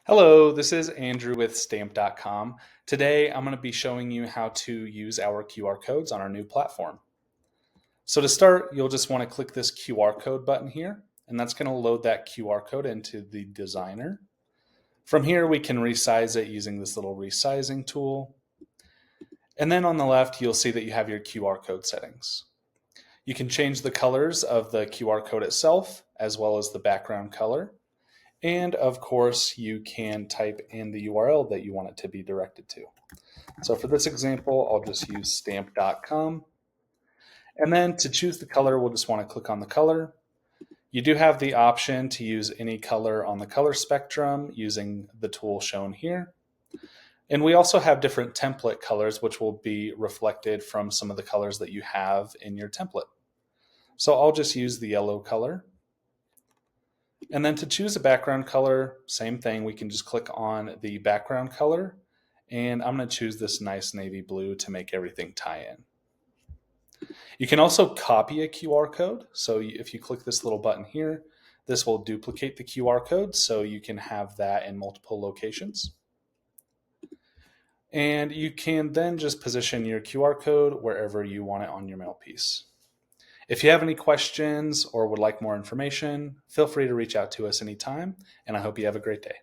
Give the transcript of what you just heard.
Hello, this is Andrew with Stamp.com. Today I'm going to be showing you how to use our QR codes on our new platform. So to start, you'll just want to click this QR code button here, and that's going to load that QR code into the designer. From here, we can resize it using this little resizing tool. And then on the left, you'll see that you have your QR code settings. You can change the colors of the QR code itself, as well as the background color. And of course, you can type in the URL that you want it to be directed to. So for this example, I'll just use stamp.com. And then to choose the color, we'll just want to click on the color. You do have the option to use any color on the color spectrum using the tool shown here. And we also have different template colors, which will be reflected from some of the colors that you have in your template. So I'll just use the yellow color. And then to choose a background color, same thing, we can just click on the background color, and I'm going to choose this nice navy blue to make everything tie in. You can also copy a QR code. So if you click this little button here, this will duplicate the QR code so you can have that in multiple locations. And you can then just position your QR code wherever you want it on your mail piece. If you have any questions or would like more information, feel free to reach out to us anytime, and I hope you have a great day.